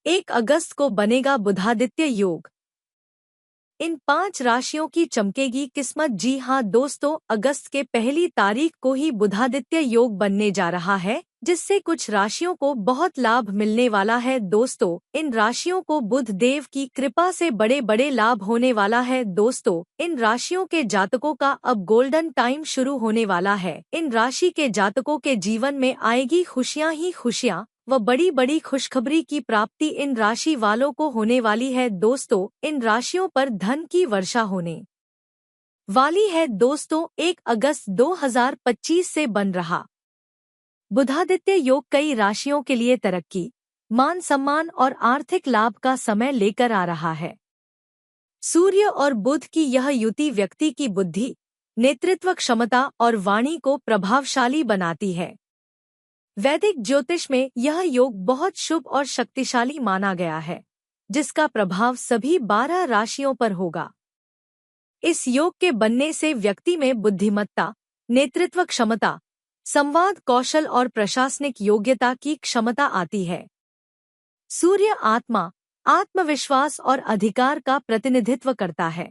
1 अगस्त को बनेगा बुधादित्य योग। इन 5 राशियों की चमकेगी किस्मत। जी हाँ दोस्तों, अगस्त के पहली तारीख को ही बुधादित्य योग बनने जा रहा है, जिससे कुछ राशियों को बहुत लाभ मिलने वाला है। दोस्तों, इन राशियों को बुध देव की कृपा से बड़े बड़े लाभ होने वाला है। दोस्तों, इन राशियों के जातकों का अब गोल्डन टाइम शुरू होने वाला है। इन राशि के जातकों के जीवन में आएगी खुशियाँ ही खुशियाँ व बड़ी बड़ी खुशखबरी की प्राप्ति इन राशि वालों को होने वाली है। दोस्तों, इन राशियों पर धन की वर्षा होने वाली है। दोस्तों, 1 अगस्त 2025 से बन रहा बुधादित्य योग कई राशियों के लिए तरक्की, मान सम्मान और आर्थिक लाभ का समय लेकर आ रहा है। सूर्य और बुध की यह युति व्यक्ति की बुद्धि, नेतृत्व क्षमता और वाणी को प्रभावशाली बनाती है। वैदिक ज्योतिष में यह योग बहुत शुभ और शक्तिशाली माना गया है, जिसका प्रभाव सभी 12 राशियों पर होगा। इस योग के बनने से व्यक्ति में बुद्धिमत्ता, नेतृत्व क्षमता, संवाद कौशल और प्रशासनिक योग्यता की क्षमता आती है। सूर्य आत्मा, आत्मविश्वास और अधिकार का प्रतिनिधित्व करता है।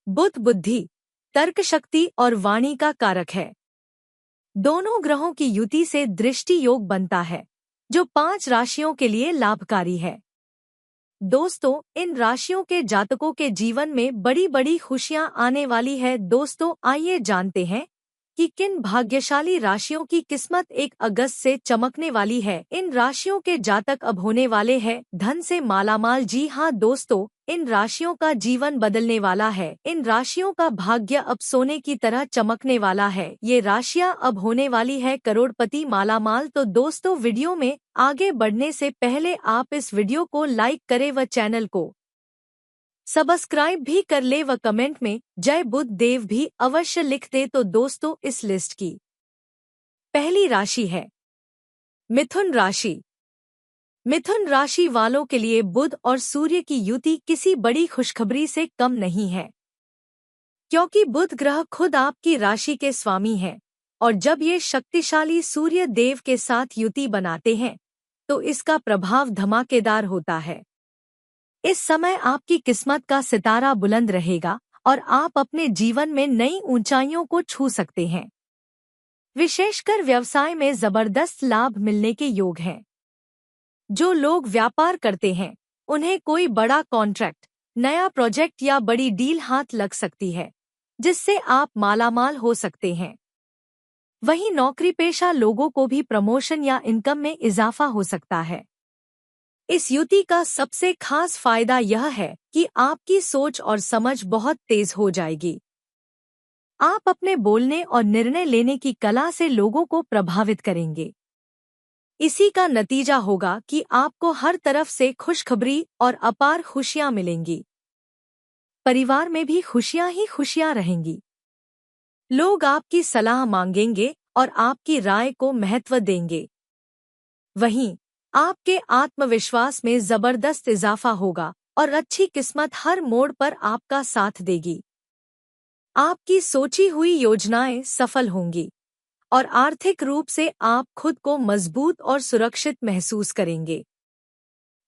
बुध बुद्धि, तर्क शक्ति और वाणी का कारक है। दोनों ग्रहों की युति से दृष्टि योग बनता है, जो 5 राशियों के लिए लाभकारी है। दोस्तों, इन राशियों के जातकों के जीवन में बड़ी बड़ी खुशियां आने वाली है। दोस्तों, आइए जानते हैं कि किन भाग्यशाली राशियों की किस्मत 1 अगस्त से चमकने वाली है। इन राशियों के जातक अब होने वाले हैं धन से मालामाल। जी हाँ दोस्तों, इन राशियों का जीवन बदलने वाला है। इन राशियों का भाग्य अब सोने की तरह चमकने वाला है। ये राशियां अब होने वाली है करोड़पति मालामाल। तो दोस्तों, वीडियो में आगे बढ़ने से पहले आप इस वीडियो को लाइक करें व चैनल को सब्सक्राइब भी कर ले व कमेंट में जय बुध देव भी अवश्य लिख दे। तो दोस्तों, इस लिस्ट की पहली राशि है मिथुन राशि। मिथुन राशि वालों के लिए बुध और सूर्य की युति किसी बड़ी खुशखबरी से कम नहीं है, क्योंकि बुध ग्रह खुद आपकी राशि के स्वामी हैं और जब ये शक्तिशाली सूर्य देव के साथ युति बनाते हैं तो इसका प्रभाव धमाकेदार होता है। इस समय आपकी किस्मत का सितारा बुलंद रहेगा और आप अपने जीवन में नई ऊंचाइयों को छू सकते हैं। विशेषकर व्यवसाय में जबरदस्त लाभ मिलने के योग हैं। जो लोग व्यापार करते हैं, उन्हें कोई बड़ा कॉन्ट्रैक्ट, नया प्रोजेक्ट या बड़ी डील हाथ लग सकती है, जिससे आप मालामाल हो सकते हैं। वहीं नौकरी पेशा लोगों को भी प्रमोशन या इनकम में इजाफा हो सकता है। इस युति का सबसे खास फायदा यह है कि आपकी सोच और समझ बहुत तेज हो जाएगी। आप अपने बोलने और निर्णय लेने की कला से लोगों को प्रभावित करेंगे। इसी का नतीजा होगा कि आपको हर तरफ से खुशखबरी और अपार खुशियां मिलेंगी। परिवार में भी खुशियां ही खुशियां रहेंगी। लोग आपकी सलाह मांगेंगे और आपकी राय को महत्व देंगे। वहीं आपके आत्मविश्वास में जबरदस्त इजाफा होगा और अच्छी किस्मत हर मोड़ पर आपका साथ देगी। आपकी सोची हुई योजनाएं सफल होंगी और आर्थिक रूप से आप खुद को मजबूत और सुरक्षित महसूस करेंगे।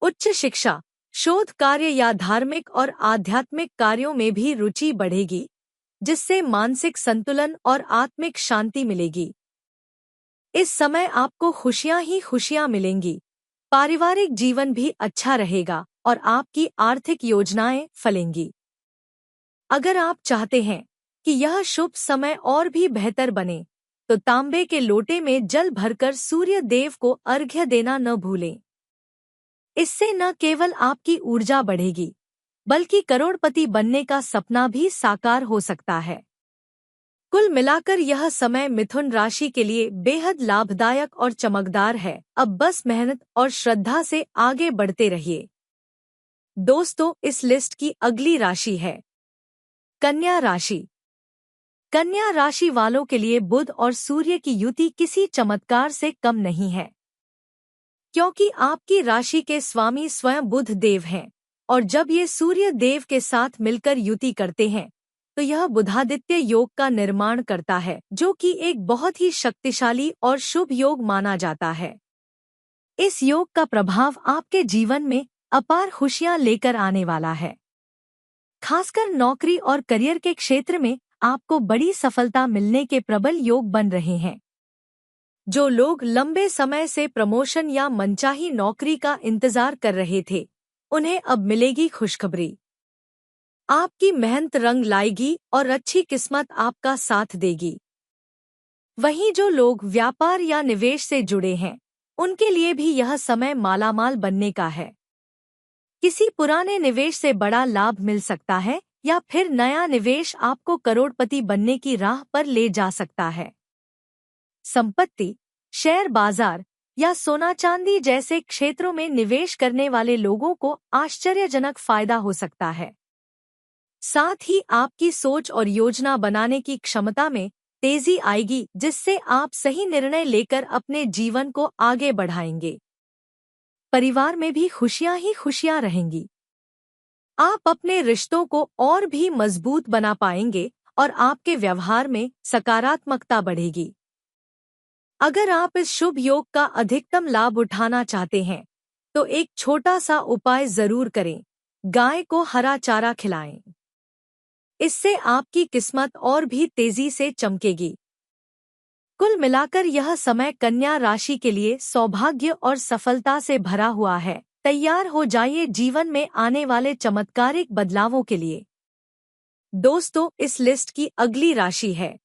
उच्च शिक्षा, शोध कार्य या धार्मिक और आध्यात्मिक कार्यों में भी रुचि बढ़ेगी, जिससे मानसिक संतुलन और आत्मिक शांति मिलेगी। इस समय आपको खुशियां ही खुशियां मिलेंगी। पारिवारिक जीवन भी अच्छा रहेगा और आपकी आर्थिक योजनाएं फलेंगी। अगर आप चाहते हैं कि यह शुभ समय और भी बेहतर बने, तो तांबे के लोटे में जल भरकर सूर्य देव को अर्घ्य देना न भूलें। इससे न केवल आपकी ऊर्जा बढ़ेगी, बल्कि करोड़पति बनने का सपना भी साकार हो सकता है। कुल मिलाकर यह समय मिथुन राशि के लिए बेहद लाभदायक और चमकदार है। अब बस मेहनत और श्रद्धा से आगे बढ़ते रहिए। दोस्तों, इस लिस्ट की अगली राशि है कन्या राशि। कन्या राशि वालों के लिए बुध और सूर्य की युति किसी चमत्कार से कम नहीं है, क्योंकि आपकी राशि के स्वामी स्वयं बुध देव हैं और जब ये सूर्य देव के साथ मिलकर युति करते हैं तो यह बुधादित्य योग का निर्माण करता है, जो कि एक बहुत ही शक्तिशाली और शुभ योग माना जाता है। इस योग का प्रभाव आपके जीवन में अपार खुशियां लेकर आने वाला है। खासकर नौकरी और करियर के क्षेत्र में आपको बड़ी सफलता मिलने के प्रबल योग बन रहे हैं। जो लोग लंबे समय से प्रमोशन या मनचाही नौकरी का इंतजार कर रहे थे, उन्हें अब मिलेगी खुशखबरी। आपकी मेहनत रंग लाएगी और अच्छी किस्मत आपका साथ देगी। वहीं जो लोग व्यापार या निवेश से जुड़े हैं, उनके लिए भी यह समय मालामाल बनने का है। किसी पुराने निवेश से बड़ा लाभ मिल सकता है या फिर नया निवेश आपको करोड़पति बनने की राह पर ले जा सकता है। संपत्ति, शेयर बाजार या सोना चांदी जैसे क्षेत्रों में निवेश करने वाले लोगों को आश्चर्यजनक फायदा हो सकता है। साथ ही आपकी सोच और योजना बनाने की क्षमता में तेजी आएगी, जिससे आप सही निर्णय लेकर अपने जीवन को आगे बढ़ाएंगे। परिवार में भी खुशियां ही खुशियां रहेंगी। आप अपने रिश्तों को और भी मजबूत बना पाएंगे और आपके व्यवहार में सकारात्मकता बढ़ेगी। अगर आप इस शुभ योग का अधिकतम लाभ उठाना चाहते हैं, तो एक छोटा सा उपाय जरूर करें। गाय को हरा चारा खिलाएं। इससे आपकी किस्मत और भी तेजी से चमकेगी। कुल मिलाकर यह समय कन्या राशि के लिए सौभाग्य और सफलता से भरा हुआ है। तैयार हो जाइए जीवन में आने वाले चमत्कारिक बदलावों के लिए। दोस्तों, इस लिस्ट की अगली राशि है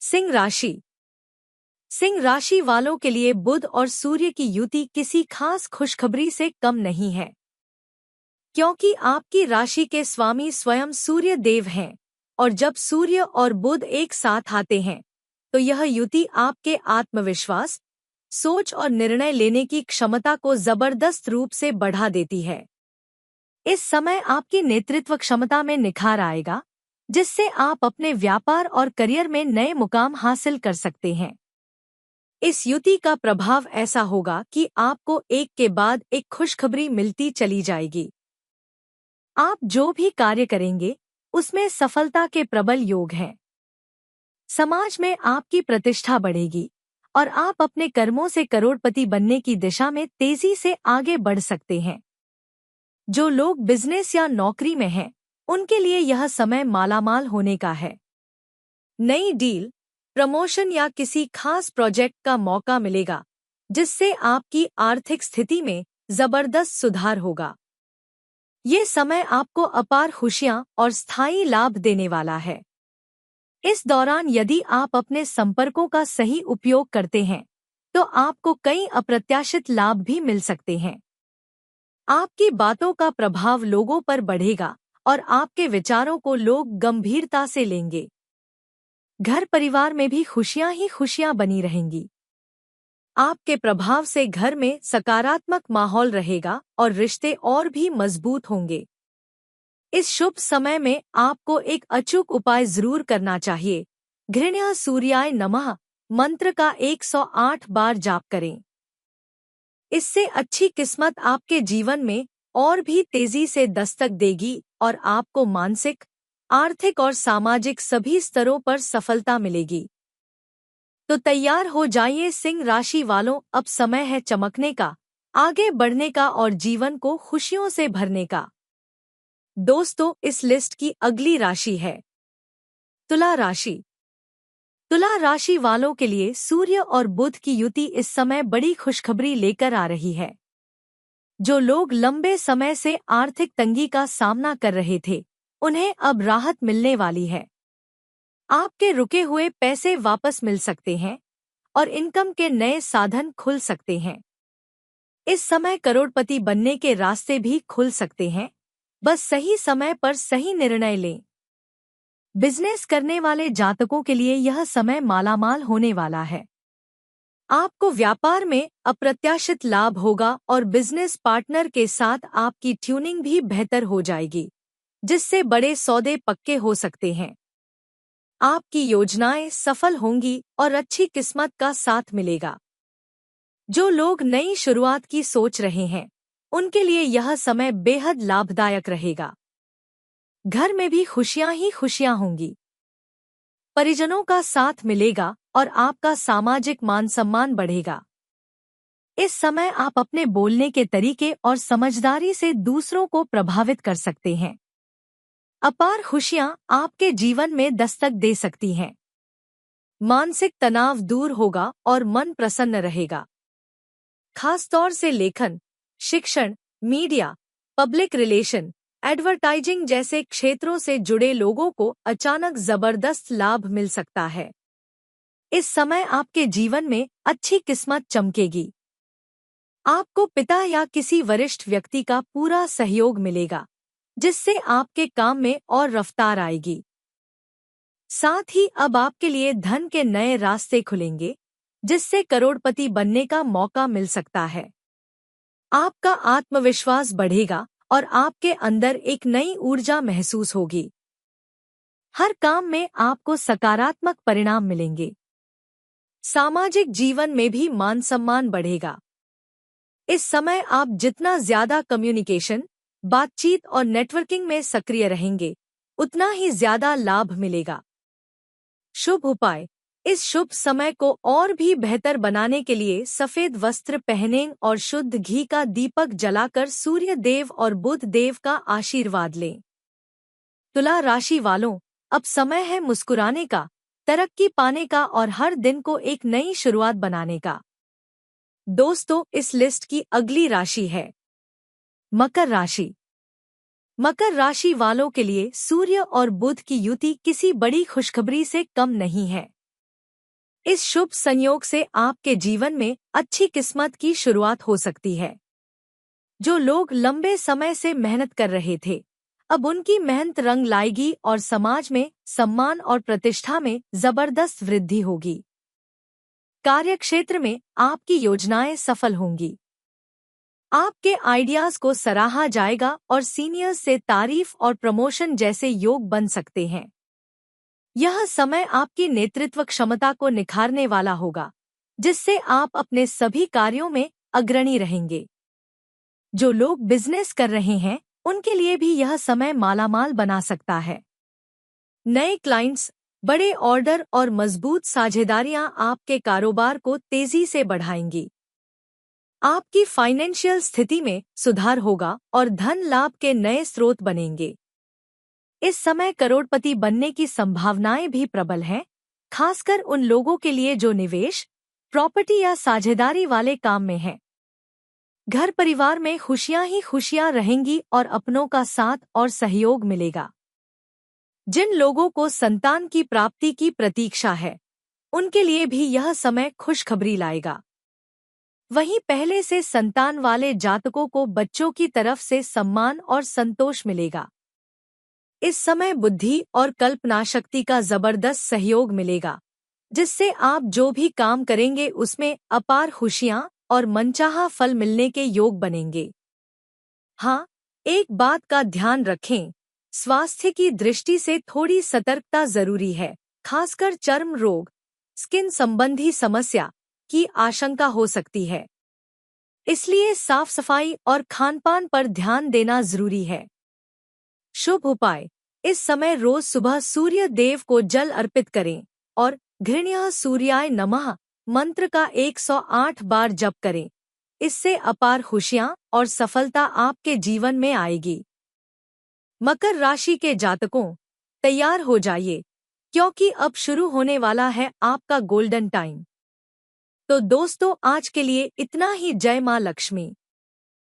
सिंह राशि। सिंह राशि वालों के लिए बुध और सूर्य की युति किसी खास खुशखबरी से कम नहीं है, क्योंकि आपकी राशि के स्वामी स्वयं सूर्य देव हैं, और जब सूर्य और बुध एक साथ आते हैं तो यह युति आपके आत्मविश्वास, सोच और निर्णय लेने की क्षमता को जबरदस्त रूप से बढ़ा देती है। इस समय आपकी नेतृत्व क्षमता में निखार आएगा, जिससे आप अपने व्यापार और करियर में नए मुकाम हासिल कर सकते हैं। इस युति का प्रभाव ऐसा होगा कि आपको एक के बाद एक खुशखबरी मिलती चली जाएगी। आप जो भी कार्य करेंगे, उसमें सफलता के प्रबल योग हैं। समाज में आपकी प्रतिष्ठा बढ़ेगी और आप अपने कर्मों से करोड़पति बनने की दिशा में तेजी से आगे बढ़ सकते हैं। जो लोग बिजनेस या नौकरी में हैं, उनके लिए यह समय मालामाल होने का है। नई डील, प्रमोशन या किसी खास प्रोजेक्ट का मौका मिलेगा, जिससे आपकी आर्थिक स्थिति में जबरदस्त सुधार होगा। ये समय आपको अपार खुशियां और स्थायी लाभ देने वाला है। इस दौरान यदि आप अपने संपर्कों का सही उपयोग करते हैं, तो आपको कई अप्रत्याशित लाभ भी मिल सकते हैं। आपकी बातों का प्रभाव लोगों पर बढ़ेगा और आपके विचारों को लोग गंभीरता से लेंगे। घर परिवार में भी खुशियां ही खुशियां बनी रहेंगी। आपके प्रभाव से घर में सकारात्मक माहौल रहेगा और रिश्ते और भी मजबूत होंगे। इस शुभ समय में आपको एक अचूक उपाय जरूर करना चाहिए। घृण्य सूर्याय नमः मंत्र का 108 बार जाप करें। इससे अच्छी किस्मत आपके जीवन में और भी तेजी से दस्तक देगी और आपको मानसिक, आर्थिक और सामाजिक सभी स्तरों पर सफलता मिलेगी। तो तैयार हो जाइए सिंह राशि वालों, अब समय है चमकने का, आगे बढ़ने का और जीवन को खुशियों से भरने का। दोस्तों, इस लिस्ट की अगली राशि है तुला राशि। तुला राशि वालों के लिए सूर्य और बुध की युति इस समय बड़ी खुशखबरी लेकर आ रही है। जो लोग लंबे समय से आर्थिक तंगी का सामना कर रहे थे, उन्हें अब राहत मिलने वाली है। आपके रुके हुए पैसे वापस मिल सकते हैं और इनकम के नए साधन खुल सकते हैं। इस समय करोड़पति बनने के रास्ते भी खुल सकते हैं, बस सही समय पर सही निर्णय लें। बिजनेस करने वाले जातकों के लिए यह समय मालामाल होने वाला है। आपको व्यापार में अप्रत्याशित लाभ होगा और बिजनेस पार्टनर के साथ आपकी ट्यूनिंग भी बेहतर हो जाएगी, जिससे बड़े सौदे पक्के हो सकते हैं। आपकी योजनाएं सफल होंगी और अच्छी किस्मत का साथ मिलेगा। जो लोग नई शुरुआत की सोच रहे हैं, उनके लिए यह समय बेहद लाभदायक रहेगा। घर में भी खुशियां ही खुशियां होंगी। परिजनों का साथ मिलेगा और आपका सामाजिक मान सम्मान बढ़ेगा। इस समय आप अपने बोलने के तरीके और समझदारी से दूसरों को प्रभावित कर सकते हैं। अपार खुशियां आपके जीवन में दस्तक दे सकती हैं। मानसिक तनाव दूर होगा और मन प्रसन्न रहेगा। खास तौर से लेखन, शिक्षण, मीडिया, पब्लिक रिलेशन, एडवर्टाइजिंग जैसे क्षेत्रों से जुड़े लोगों को अचानक जबरदस्त लाभ मिल सकता है। इस समय आपके जीवन में अच्छी किस्मत चमकेगी। आपको पिता या किसी वरिष्ठ व्यक्ति का पूरा सहयोग मिलेगा, जिससे आपके काम में और रफ्तार आएगी। साथ ही अब आपके लिए धन के नए रास्ते खुलेंगे, जिससे करोड़पति बनने का मौका मिल सकता है। आपका आत्मविश्वास बढ़ेगा और आपके अंदर एक नई ऊर्जा महसूस होगी। हर काम में आपको सकारात्मक परिणाम मिलेंगे। सामाजिक जीवन में भी मान सम्मान बढ़ेगा। इस समय आप जितना ज्यादा कम्युनिकेशन, बातचीत और नेटवर्किंग में सक्रिय रहेंगे, उतना ही ज्यादा लाभ मिलेगा। शुभ उपाय। इस शुभ समय को और भी बेहतर बनाने के लिए सफेद वस्त्र पहनें और शुद्ध घी का दीपक जलाकर सूर्य देव और बुध देव का आशीर्वाद लें। तुला राशि वालों, अब समय है मुस्कुराने का, तरक्की पाने का और हर दिन को एक नई शुरुआत बनाने का। दोस्तों, इस लिस्ट की अगली राशि है मकर राशि। मकर राशि वालों के लिए सूर्य और बुध की युति किसी बड़ी खुशखबरी से कम नहीं है। इस शुभ संयोग से आपके जीवन में अच्छी किस्मत की शुरुआत हो सकती है। जो लोग लंबे समय से मेहनत कर रहे थे, अब उनकी मेहनत रंग लाएगी और समाज में सम्मान और प्रतिष्ठा में जबरदस्त वृद्धि होगी। कार्यक्षेत्र में आपकी योजनाएं सफल होंगी। आपके आइडियाज को सराहा जाएगा और सीनियर्स से तारीफ और प्रमोशन जैसे योग बन सकते हैं। यह समय आपकी नेतृत्व क्षमता को निखारने वाला होगा, जिससे आप अपने सभी कार्यों में अग्रणी रहेंगे। जो लोग बिजनेस कर रहे हैं, उनके लिए भी यह समय मालामाल बना सकता है। नए क्लाइंट्स, बड़े ऑर्डर और मजबूत साझेदारियां आपके कारोबार को तेजी से बढ़ाएंगी। आपकी फाइनेंशियल स्थिति में सुधार होगा और धन लाभ के नए स्रोत बनेंगे। इस समय करोड़पति बनने की संभावनाएं भी प्रबल हैं, खासकर उन लोगों के लिए जो निवेश, प्रॉपर्टी या साझेदारी वाले काम में हैं। घर परिवार में खुशियां ही खुशियां रहेंगी और अपनों का साथ और सहयोग मिलेगा। जिन लोगों को संतान की प्राप्ति की प्रतीक्षा है, उनके लिए भी यह समय खुशखबरी लाएगा। वहीं पहले से संतान वाले जातकों को बच्चों की तरफ से सम्मान और संतोष मिलेगा। इस समय बुद्धि और कल्पना शक्ति का जबरदस्त सहयोग मिलेगा, जिससे आप जो भी काम करेंगे उसमें अपार खुशियां और मनचाहा फल मिलने के योग बनेंगे। हाँ, एक बात का ध्यान रखें, स्वास्थ्य की दृष्टि से थोड़ी सतर्कता जरूरी है। खासकर चर्म रोग, स्किन संबंधी समस्या की आशंका हो सकती है। इसलिए साफ सफाई और खानपान पर ध्यान देना जरूरी है। शुभ उपाय। इस समय रोज सुबह सूर्य देव को जल अर्पित करें और घृण्यः सूर्याय नमः मंत्र का 108 बार जप करें। इससे अपार खुशियां और सफलता आपके जीवन में आएगी। मकर राशि के जातकों, तैयार हो जाइए, क्योंकि अब शुरू होने वाला है आपका गोल्डन टाइम। तो दोस्तों, आज के लिए इतना ही। जय मां लक्ष्मी।